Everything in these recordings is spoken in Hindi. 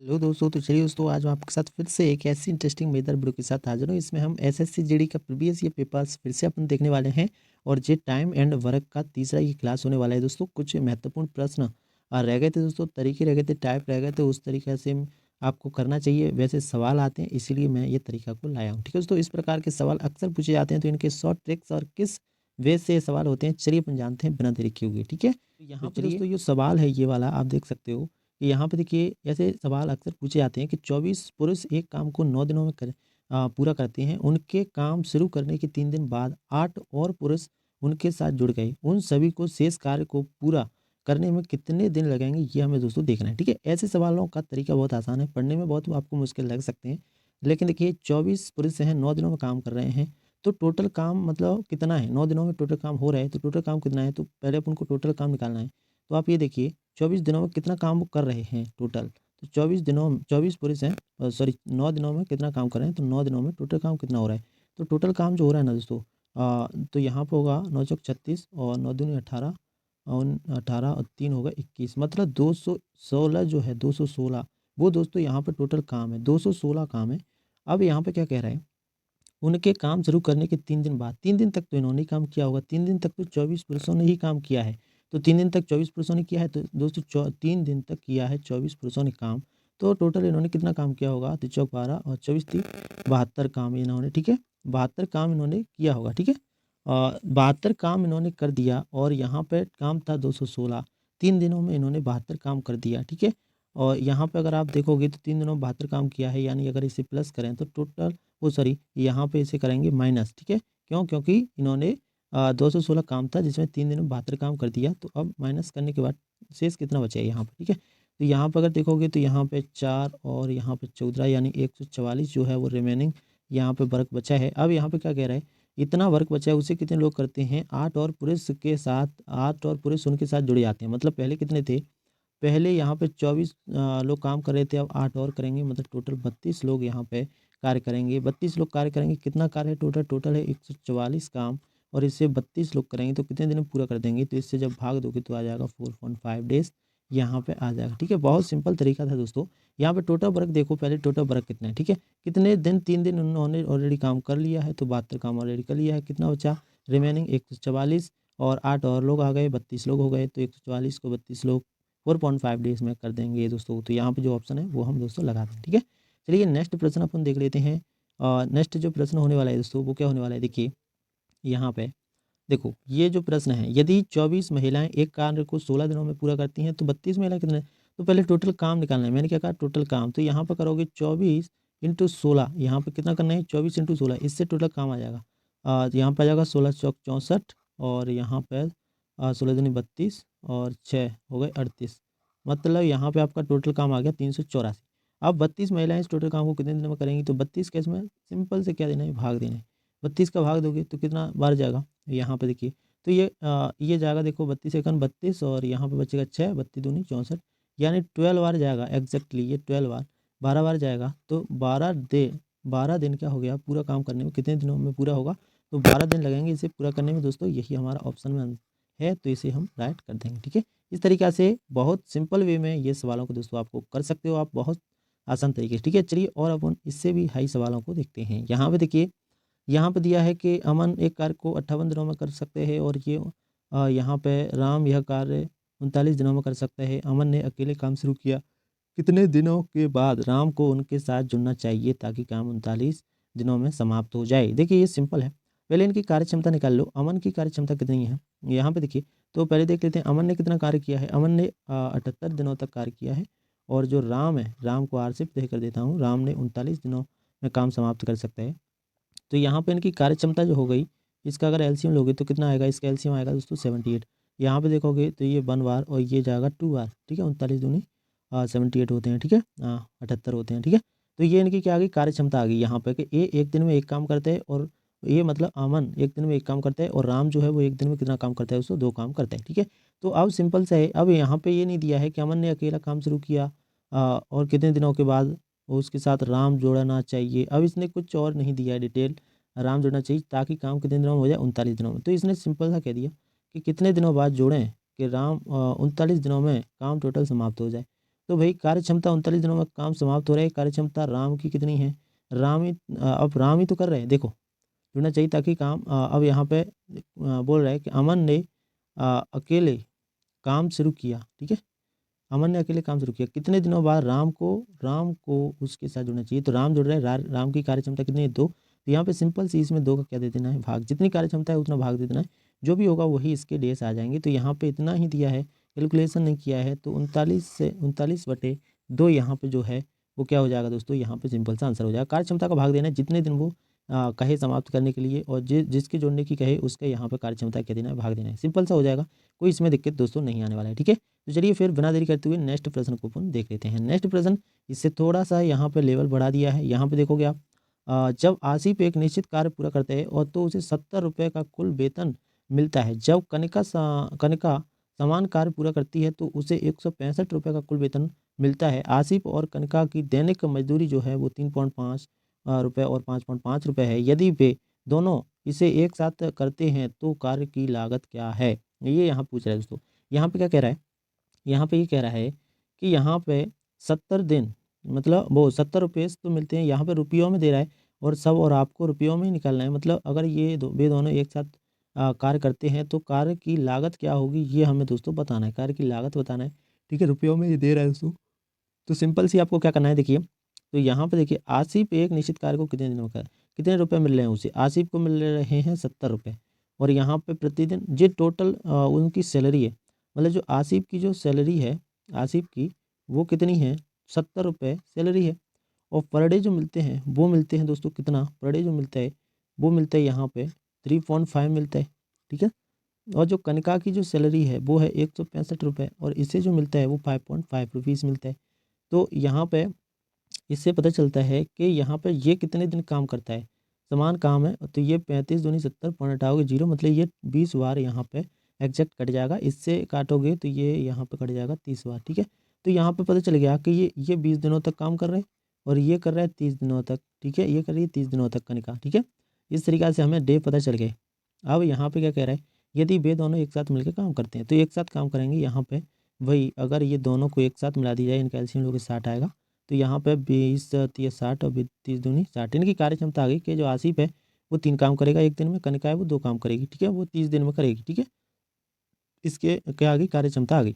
हेलो दोस्तों, तो चलिए दोस्तों, आज मैं आपके साथ फिर से एक ऐसी इंटरेस्टिंग मजेदार वीडियो के साथ हाजिर हूँ। इसमें हम एसएससी जीडी का प्रीवियस ईयर पेपर्स फिर से अपन देखने वाले हैं। और ये टाइम एंड वर्क का तीसरा ये क्लास होने वाला है दोस्तों। कुछ महत्वपूर्ण प्रश्न रह गए थे दोस्तों, तरीके रह गए थे, टाइप रह गए थे, उस तरीके से आपको करना चाहिए। वैसे सवाल आते हैं, इसीलिए मैं ये तरीका को लाया हूँ। ठीक है दोस्तों, इस प्रकार के सवाल अक्सर पूछे जाते हैं, तो इनके शॉर्ट ट्रिक्स और किस वे से ये सवाल होते हैं, चलिए अपन जानते हैं बिना देरी किए हुए। ठीक है, तो यहाँ पे दोस्तों ये सवाल है, ये वाला आप देख सकते हो कि यहाँ पे देखिए, ऐसे सवाल अक्सर पूछे जाते हैं कि 24 पुरुष एक काम को 9 दिनों में पूरा करते हैं। उनके काम शुरू करने के 3 दिन बाद 8 और पुरुष उनके साथ जुड़ गए। उन सभी को शेष कार्य को पूरा करने में कितने दिन लगेंगे, ये हमें दोस्तों देखना है। ठीक है, ऐसे सवालों का तरीका बहुत आसान है, पढ़ने में बहुत आपको मुश्किल लग सकते हैं, लेकिन देखिए 24 पुरुष हैं, 9 दिनों में काम कर रहे हैं, तो टोटल काम मतलब कितना है। 9 दिनों में टोटल काम हो रहा है, तो टोटल काम कितना है, तो पहले अपन को टोटल काम निकालना है। तो आप ये देखिए 24 दिनों में कितना काम वो कर रहे हैं टोटल। तो 24 पुरुष हैं, सॉरी 9 दिनों में कितना काम कर रहे हैं, तो 9 दिनों में टोटल काम कितना हो रहा है। तो टोटल काम जो हो रहा है ना दोस्तों, तो यहाँ पे होगा 9 चौक 36 और 9 दूनी 18 और 18 और 3 होगा 21, मतलब 216 जो है 216, वो दोस्तों यहाँ पे टोटल काम है, 216 काम है। अब यहाँ पे क्या कह रहा है, उनके काम शुरू करने के 3 दिन बाद, 3 दिन तक तो इन्होंने ही काम किया होगा, 3 दिन तक तो 24 पुरुषों ने ही काम किया है। तो 3 दिन तक 24 पुरुषों ने किया है, तो दोस्तों 3 दिन तक किया है 24 पुरुषों ने काम। तो टोटल इन्होंने कितना काम किया होगा, तो चौक 12 और 24 थी 72 काम इन्होंने। ठीक है, 72 काम इन्होंने किया होगा। ठीक है, 72 काम इन्होंने कर दिया, और यहाँ पे काम था 216, 3 दिनों में इन्होंने 72 काम कर दिया। ठीक है, और यहाँ पे अगर आप देखोगे तो 3 दिनों में 72 काम किया है, यानी अगर इसे प्लस करें तो टोटल, वो सॉरी यहाँ पे इसे करेंगे माइनस। ठीक है, क्यों, क्योंकि इन्होंने 216 काम था जिसमें 3 दिन में 72 काम कर दिया, तो अब माइनस करने के बाद शेष कितना बचा है यहाँ पे। ठीक है, तो यहाँ पे अगर देखोगे तो यहाँ पे 4 और यहाँ पे 14, यानी 144 जो है वो रिमेनिंग यहाँ पे वर्क बचा है। अब यहाँ पे क्या कह रहा है, इतना वर्क बचा है उसे कितने लोग करते हैं, 8 और पुरुष के साथ, 8 और पुरुष उनके साथ जुड़े जाते हैं। मतलब पहले कितने थे, पहले यहाँ पे 24 लोग काम कर रहे थे, अब 8 और करेंगे, मतलब टोटल 32 लोग यहाँ पे कार्य करेंगे। 32 लोग कार्य करेंगे, कितना कार्य है टोटल, टोटल है 144 काम, और इससे 32 लोग करेंगे तो कितने दिन में पूरा कर देंगे, तो इससे जब भाग दोगे तो आ जाएगा 4.5 डेज यहाँ पे आ जाएगा। ठीक है, बहुत सिंपल तरीका था दोस्तों। यहाँ पे टोटल वर्क देखो, पहले टोटल वर्क कितना है। ठीक है, कितने दिन, 3 दिन उन्होंने ऑलरेडी काम कर लिया है, तो 72 काम ऑलरेडी कर लिया है, कितना बचा रिमेनिंग 144, और 8 और लोग आ गए, 32 लोग हो गए, तो 144 को 32 लोग 4.5 डेज में कर देंगे दोस्तों। तो यहाँ पे जो ऑप्शन है वो हम दोस्तों लगा दें। ठीक है, चलिए नेक्स्ट प्रश्न अपन देख लेते हैं। नेक्स्ट जो प्रश्न होने वाला है दोस्तों, वो क्या होने वाला है, देखिए यहाँ पे देखो, ये जो प्रश्न है, यदि 24 महिलाएं एक कार्य को 16 दिनों में पूरा करती हैं, तो 32 महिला कितने, तो पहले टोटल काम निकालना है। मैंने क्या कहा, टोटल काम, तो यहाँ पर करोगे 24 इंटू 16, यहाँ पे कितना करना है, 24 इंटू 16, इससे टोटल काम आ जाएगा। यहाँ पर आ जाएगा 16 चौक 64, और यहाँ पर 16 दूनी 32 और 6 हो गए 38, मतलब यहाँ पे आपका टोटल काम आ गया 384। अब 32 महिलाएं इस टोटल काम को कितने दिनों में करेंगी, तो 32 केस में सिंपल से क्या देना है, भाग देना है। 32 का भाग दोगे तो कितना बार जाएगा, यहाँ पे देखिए, तो ये जाएगा, देखो 32 एकन 32, और यहाँ पे बचेगा 6, 32 दूनी 64, यानी 12 बार जाएगा एग्जैक्टली, ये 12 बार, 12 बार जाएगा। तो 12 दिन क्या हो गया पूरा काम करने में, कितने दिनों में पूरा होगा, तो 12 दिन लगेंगे इसे पूरा करने में दोस्तों। यही हमारा ऑप्शन में है, तो इसे हम राइट कर देंगे। ठीक है, इस तरीक़ा से बहुत सिंपल वे में ये सवालों को दोस्तों आपको कर सकते हो आप, बहुत आसान तरीके से। ठीक है, चलिए और अपन इससे भी हाई सवालों को देखते हैं। यहाँ पे देखिए, यहाँ पे दिया है कि अमन एक कार्य को 58 दिनों में कर सकते हैं, और ये यहाँ पे राम यह कार्य 39 दिनों में कर सकते हैं। अमन ने अकेले काम शुरू किया, कितने दिनों के बाद राम को उनके साथ जुड़ना चाहिए ताकि काम 39 दिनों में समाप्त हो जाए। देखिए ये सिंपल है, पहले इनकी कार्य क्षमता निकाल लो। अमन की कार्य क्षमता कितनी है, यहाँ पे देखिए, तो पहले देख लेते हैं अमन ने कितना कार्य किया है। अमन ने 78 दिनों तक कार्य किया है, और जो राम है, राम को आर से तय कर देता हूँ, राम ने 39 दिनों में काम समाप्त कर सकता है। तो यहाँ पे इनकी कार्य क्षमता जो हो गई, इसका अगर एलसीएम लोगे तो कितना आएगा, इसका एलसीएम आएगा दोस्तों 78। यहाँ पे देखोगे तो ये 1 बार और ये जाएगा 2 बार। ठीक है, 39 दूनी 78 होते हैं। ठीक है, 78 होते हैं। ठीक है, तो ये इनकी क्या आ गई, कार्य क्षमता आ गई यहाँ पे कि ये एक दिन में एक काम करते हैं, और ये मतलब अमन एक दिन में एक काम करता है, और राम जो है वो एक दिन में कितना काम करता है, उसको 2 काम करता है। ठीक है, तो अब सिंपल सा है, अब यहाँ पे ये नहीं दिया है कि अमन ने अकेला काम शुरू किया और कितने दिनों के बाद उसके साथ राम जोड़ना चाहिए। अब इसने कुछ और नहीं दिया है डिटेल, राम जोड़ना चाहिए ताकि काम कितने दिनों में हो जाए, 39 दिनों में। तो इसने सिंपल सा कह दिया कि कितने दिनों बाद जोड़ें कि राम 39 दिनों में काम टोटल समाप्त हो जाए। तो भाई कार्य क्षमता 39 दिनों में काम समाप्त हो रहा है। कार्य क्षमता राम की कितनी है, अब राम ही तो कर रहे हैं, देखो जुड़ना चाहिए ताकि काम अब यहाँ पे बोल रहा है कि अमन ने अकेले काम शुरू किया, ठीक है। अमन ने अकेले काम शुरू किया, कितने दिनों बाद राम को उसके साथ जुड़ना चाहिए। तो राम जुड़ रहा है, राम की कार्य क्षमता कितनी है, 2। तो यहाँ पे सिंपल सी इसमें 2 का क्या दे देना है, भाग। जितनी कार्य क्षमता है उतना भाग दे देना है, जो भी होगा वही इसके डेज आ जाएंगे। तो यहाँ पे इतना ही दिया है, कैलकुलेशन नहीं किया है, तो 39/2 यहाँ पे जो है वो क्या हो जाएगा दोस्तों, यहाँ पे सिंपल सा आंसर हो जाएगा। कार्य क्षमता का भाग देना है जितने दिन वो कहे समाप्त करने के लिए, और जिसके जोड़ने की कहे उसका यहाँ पे कार्य क्षमता क्या देना है, भाग देना है। सिंपल सा हो जाएगा, कोई इसमें दिक्कत दोस्तों नहीं आने वाला है, ठीक है। तो चलिए फिर बिना देरी करते हुए नेक्स्ट प्रश्न को अपन देख लेते हैं। नेक्स्ट प्रश्न इससे थोड़ा सा यहाँ पे लेवल बढ़ा दिया है। यहाँ पे देखोगे आप, जब आसिफ एक निश्चित कार्य पूरा करते हैं और तो उसे 70 रुपये का कुल वेतन मिलता है। जब कनिका समान कार्य पूरा करती है तो उसे 165 रुपये का कुल वेतन मिलता है। आसिफ और कनिका की दैनिक मजदूरी जो है वो 3.5 रुपये और 5.5 रुपये है। यदि वे दोनों इसे एक साथ करते हैं तो कार्य की लागत क्या है, ये यहाँ पूछ रहा है दोस्तों। यहाँ पे क्या कह रहा है, यहाँ पे ये कह रहा है कि यहाँ पे 70 दिन मतलब वो 70 रुपये तो मिलते हैं, यहाँ पे रुपयों में दे रहा है और आपको रुपयों में ही निकालना है। मतलब अगर ये वे दोनों एक साथ कार्य करते हैं तो कार्य की लागत क्या होगी, ये हमें दोस्तों बताना है, कार्य की लागत बताना है, ठीक है। रुपयों में ये दे रहा है दोस्तों, तो सिंपल सी आपको क्या करना है, देखिए। तो यहाँ पे देखिए, आसिफ एक निश्चित कार्य को कितने दिनों का, कितने रुपए मिल रहे हैं उसे, आसिफ को मिल रहे हैं 70 रुपये। और यहाँ पे प्रतिदिन ये टोटल उनकी सैलरी है, मतलब जो आसिफ की जो सैलरी है, आसिफ की वो कितनी है, 70 रुपये सैलरी है। और पर डे जो मिलते हैं वो मिलते हैं दोस्तों कितना, पर डे जो मिलता है वो मिलता है यहाँ पे 3.5 मिलता है, ठीक है। और जो कनिका की जो सैलरी है वो है 165 रुपये, और इसे जो मिलता है वो 5.5 रुपीज़ मिलता है। तो यहाँ पे इससे पता चलता है कि यहाँ पे ये कितने दिन काम करता है, समान काम है। तो ये 35 दूनी 70 पॉइंट हटाओगे 0, मतलब ये 20 बार यहाँ पे एग्जैक्ट कट जाएगा। इससे काटोगे तो ये यहाँ पे कट जाएगा 30 बार, ठीक है। तो यहाँ पे पता चल गया कि ये 20 दिनों तक काम कर रहे हैं और ये कर रहा है 30 दिनों तक, ठीक है। ये कर रही है 30 दिनों तक कनिका, ठीक है। इस तरीक़ा से हमें डे पता चल गए। अब यहाँ पे क्या कह रहा है, यदि वे दोनों एक साथ मिलकर काम करते हैं तो एक साथ काम करेंगे। यहाँ पे वही अगर ये दोनों को एक साथ मिला दी जाए, इनका एलसीएम लोगे 60 आएगा। तो यहाँ पे 20 30 60 और 30 दूनी 60, इनकी कार्य क्षमता आ गई कि जो आसिफ है वो 3 काम करेगा एक दिन में, कनिका है वो 2 काम करेगी, ठीक है, वो 30 दिन में करेगी, ठीक है। इसके क्या आ गई, कार्य क्षमता आ गई।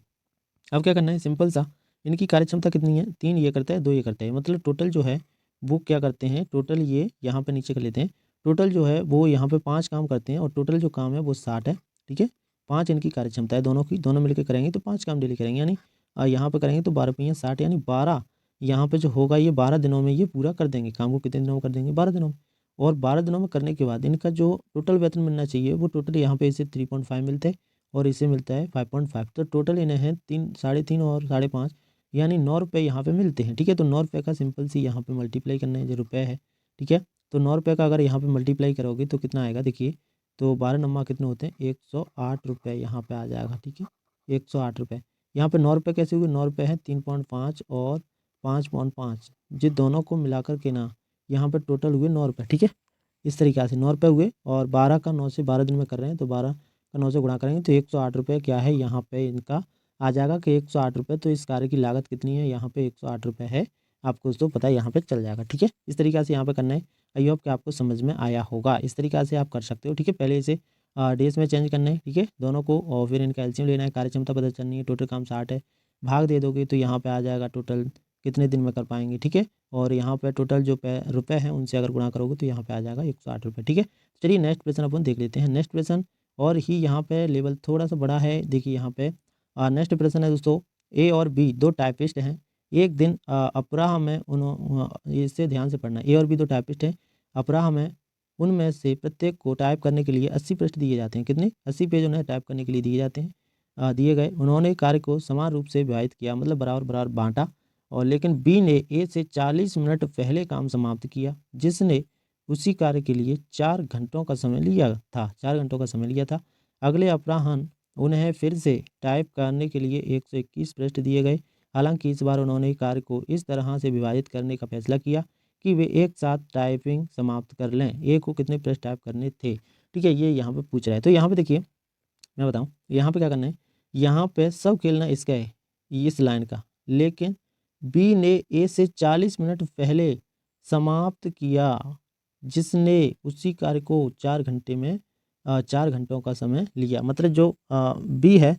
अब क्या करना है, सिंपल सा, इनकी कार्य क्षमता कितनी है, 3 ये करता है 2 ये करता है, मतलब टोटल जो है वो क्या करते हैं, टोटल ये यहाँ पे नीचे कर लेते हैं। टोटल जो है वो यहाँ पे 5 काम करते हैं और टोटल जो काम है वो 60 है, ठीक है। 5 इनकी कार्य क्षमता है दोनों की, दोनों मिलकर करेंगे तो 5 काम डेली करेंगे, यानी यहाँ पे करेंगे तो 12 पहिया 60, यानी 12 यहाँ पे जो होगा ये 12 दिनों में ये पूरा कर देंगे काम को। कितने दिनों में कर देंगे, 12 दिनों में। और 12 दिनों में करने के बाद इनका जो टोटल वेतन मिलना चाहिए वो टोटल यहाँ पे इसे 3.5 मिलता है और इसे मिलता है 5.5। तो टोटल इन्हें है 3 3.5 और 5.5, यानी 9 रुपये यहाँ पे मिलते हैं, ठीक है। तो 9 रुपये का सिंपल सी यहाँ पे मल्टीप्लाई करना है, जो रुपये है, ठीक है। तो 9 रुपये का अगर यहाँ पे मल्टीप्लाई करोगे तो कितना आएगा, देखिए। तो 12 नम्मा कितने होते हैं, 108 रुपये यहाँ पे आ जाएगा, ठीक है। 108 रुपये, यहाँ पे 9 रुपये कैसे हुए, 9 रुपये है 3.5 और 5.5, ये दोनों को मिलाकर के ना यहाँ पे टोटल हुए 9 रुपये, ठीक है। इस तरीक़े से 9 रुपये हुए और 12 का 9 से 12 दिन में कर रहे हैं तो 12 का 9 से गुणा करेंगे तो 108 रुपये क्या है यहाँ पे इनका आ जाएगा कि 108 रुपये। तो इस कार्य की लागत कितनी है, यहाँ पे 108 रुपये है, आपको दोस्तों पता है यहाँ पे चल जाएगा, ठीक है। इस तरीक़े से यहाँ पे करना है। आई होप कि आपको समझ में आया होगा। इस तरीक़े से आप कर सकते हो, ठीक है। पहले इसे डेज में चेंज करना है, ठीक है, दोनों को, और फिर इनका एलसीएम लेना है, कार्य क्षमता पता चलनी है, टोटल काम 60 है, भाग दे दोगे तो यहाँ पे आ जाएगा टोटल कितने दिन में कर पाएंगे, ठीक है। और यहाँ पे टोटल जो रुपये हैं उनसे अगर गुणा करोगे तो यहाँ पे आ जाएगा 108 रुपये, ठीक है। चलिए नेक्स्ट प्रश्न अपन देख लेते हैं। नेक्स्ट प्रश्न और ही यहाँ पे लेवल थोड़ा सा बड़ा है, देखिए यहाँ पे नेक्स्ट प्रश्न है दोस्तों, ए और बी दो टाइपिस्ट हैं। एक दिन अपराह में इससे ध्यान से पढ़ना, ए और बी दो टाइपिस्ट हैं, अपराह में उनमें से प्रत्येक को टाइप करने के लिए 80 पृष्ठ दिए जाते हैं। कितने, 80 पेज उन्हें टाइप करने के लिए दिए जाते हैं, दिए गए। उन्होंने कार्य को समान रूप से विभाजित किया, मतलब बराबर बराबर बांटा, और लेकिन बी ने ए से 40 मिनट पहले काम समाप्त किया, जिसने उसी कार्य के लिए 4 घंटों का समय लिया था, 4 घंटों का समय लिया था। अगले अपराह्न उन्हें फिर से टाइप करने के लिए 121 पृष्ठ दिए गए। हालांकि इस बार उन्होंने कार्य को इस तरह से विभाजित करने का फैसला किया कि वे एक साथ टाइपिंग समाप्त कर लें। ए को कितने पृष्ठ टाइप करने थे, ठीक है, ये यहाँ पे पूछ रहा है। तो यहाँ पे देखिए, मैं बताऊँ यहाँ पे क्या करना है, यहाँ पे सब खेलना इसका है, इस लाइन का, लेकिन बी ने ए से 40 मिनट पहले समाप्त किया, जिसने उसी कार्य को 4 घंटों का समय लिया। मतलब जो बी है,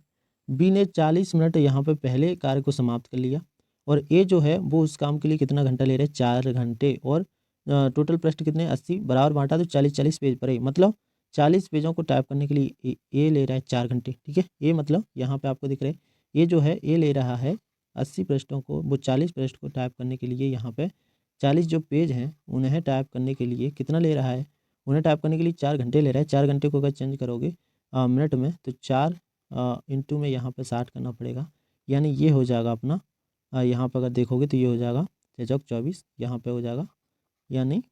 बी ने 40 मिनट यहाँ पे पहले कार्य को समाप्त कर लिया, और ए जो है वो उस काम के लिए कितना घंटा ले रहे हैं, 4 घंटे। और टोटल पृष्ठ कितने, 80 बराबर बांटा तो 40-40 पेज पर है, मतलब 40 पेजों को टाइप करने के लिए ए ले रहा है 4 घंटे। ठीक है, ए मतलब यहाँ पे आपको दिख रहा है, ये जो है ए ले रहा है 80 पृष्ठों को, वो 40 पृष्ठ को टाइप करने के लिए यहाँ पे 40 जो पेज हैं उन्हें टाइप करने के लिए कितना ले रहा है, उन्हें टाइप करने के लिए 4 घंटे ले रहा है। 4 घंटे को अगर चेंज करोगे मिनट में तो 4 इंटू में यहाँ पे 60 करना पड़ेगा, यानी ये हो जाएगा अपना यहाँ पर अगर देखोगे तो ये हो जाएगा 6-24, यहाँ पे हो जाएगा यानी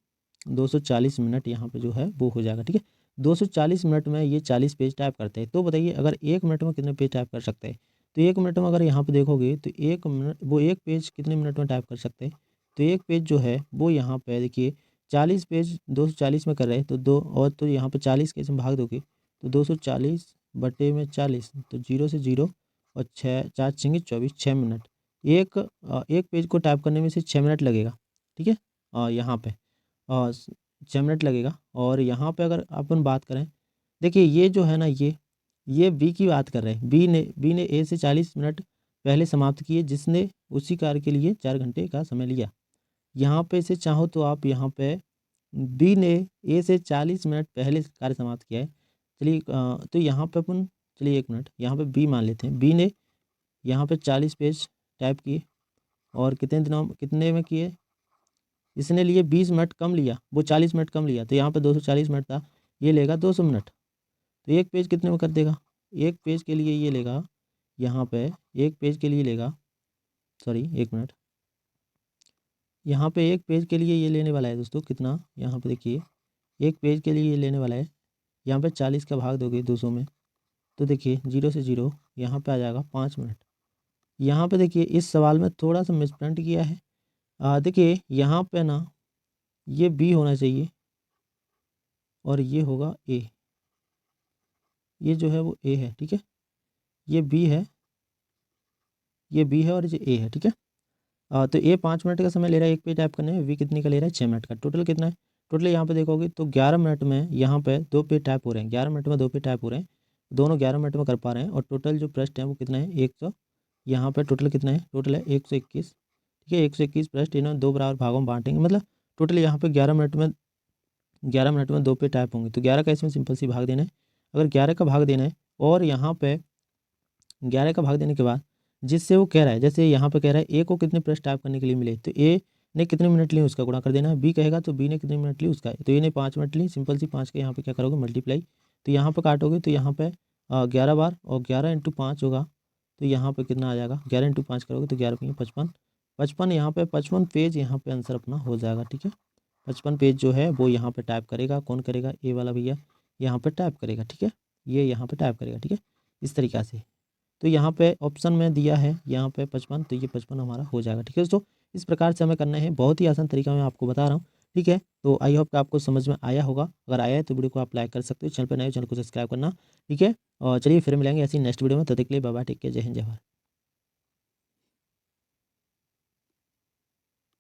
240 मिनट यहाँ पे जो है वो हो जाएगा। ठीक है, 240 मिनट में ये 40 पेज टाइप करते हैं। तो बताइए अगर 1 मिनट में कितने पेज टाइप कर सकते हैं, तो 1 मिनट में अगर यहाँ पे देखोगे तो 1 मिनट वो 1 पेज कितने मिनट में टाइप कर सकते हैं, तो 1 पेज जो है वो यहाँ पे देखिए 40 पेज 240 में कर रहे हैं, तो दो और तो यहाँ पे 40 के इसमें भाग दोगे तो 240 बटे में 40, तो 0 से 0 और 6 4 छेंगे 24, 6 मिनट। एक पेज को टाइप करने में से 6 मिनट लगेगा। ठीक है, यहाँ पे 6 मिनट लगेगा। और यहाँ पे अगर अपन बात करें, देखिए ये जो है ना, ये बी की बात कर रहे हैं। बी ने ए से 40 मिनट पहले समाप्त किए, जिसने उसी कार्य के लिए 4 घंटे का समय लिया। यहाँ पे से चाहो तो आप यहाँ पे बी ने ए से 40 मिनट पहले कार्य समाप्त किया है। चलिए तो यहाँ पे अपन, चलिए 1 मिनट यहाँ पे बी मान लेते हैं। बी ने यहाँ पे 40 पेज टाइप किए और कितने में किए, इसने लिए 20 मिनट कम लिया, वो 40 मिनट कम लिया, तो यहाँ पे 240 मिनट था, ये लेगा 200 मिनट। तो एक पेज कितने में कर देगा, एक पेज के लिए ये लेगा यहाँ पे, एक पेज के लिए लेगा, सॉरी 1 मिनट, यहाँ पे एक पेज के लिए ये लेने वाला है दोस्तों कितना, यहाँ पे देखिए एक पेज के लिए ये लेने वाला है, यहाँ पे 40 का भाग दोगे 200 में, तो देखिए 0 से 0 यहाँ पे आ जाएगा 5 मिनट। यहाँ पे देखिए इस सवाल में थोड़ा सा मिसप्रिंट किया है। देखिए यहाँ पे ना ये बी होना चाहिए और ये होगा ए, ये जो है वो ए है। ठीक है, ये बी है, ये बी है और ये ए है। ठीक है, तो ए 5 मिनट का समय ले रहा है एक पेज टाइप करने में, बी कितने का ले रहा है 6 मिनट का। टोटल कितना है, टोटल यहाँ पे देखोगे तो 11 मिनट में यहाँ पे 2 पेज टाइप हो रहे हैं, 11 मिनट में 2 पेज टाइप हो रहे हैं, दोनों 11 मिनट में कर पा रहे हैं। और टोटल जो पृष्ठ है वो कितना है 100, यहाँ पे टोटल कितना है, टोटल है 121। ठीक है, 121 पृष्ठ इन्होंने 2 बराबर भागों में बांटेंगे, मतलब टोटल यहाँ पे 11 मिनट में 2 पेज टाइप होंगे, तो 11 का इसमें सिंपल सी भाग देना है। अगर 11 का भाग देना है और यहाँ पे 11 का भाग देने के बाद जिससे वो कह रहा है, जैसे यहाँ पे कह रहा है ए को कितने पृष्ठ टाइप करने के लिए मिले, तो ए ने कितने मिनट लिए उसका गुणा कर देना है। बी कहेगा तो बी ने कितने मिनट ली उसका, तो ए ने 5 मिनट ली, सिंपल सी 5 का यहाँ पे क्या करोगे मल्टीप्लाई, तो यहाँ पे काटोगे तो यहाँ पे 11 बार और 11 इंटू 5 होगा, तो यहाँ पे कितना आ जाएगा, 11 इंटू 5 करोगे तो 11 5 55, 55 यहाँ पे 55 पेज यहाँ पे आंसर अपना हो जाएगा। ठीक है, 55 पेज जो है वो यहाँ पे टाइप करेगा, कौन करेगा, ए वाला भैया यहाँ पे टाइप करेगा। ठीक है, ये यहाँ पे टाइप करेगा। ठीक है, इस तरीक़ा से। तो यहाँ पे ऑप्शन में दिया है यहाँ पे 55, तो ये 55 हमारा हो जाएगा। ठीक है दोस्तों, इस प्रकार से हमें करना है, बहुत ही आसान तरीका मैं आपको बता रहा हूँ। ठीक है, तो आई होप कि आपको समझ में आया होगा, अगर आया है तो वीडियो को आप लाइक कर सकते हो, चैनल पर नए चैनल को सब्सक्राइब करना। ठीक है, और चलिए फिर मिलेंगे ऐसी नेक्स्ट वीडियो में, तब तक के लिए बाय बाय, टेक केयर, जय हिंद जय भारत।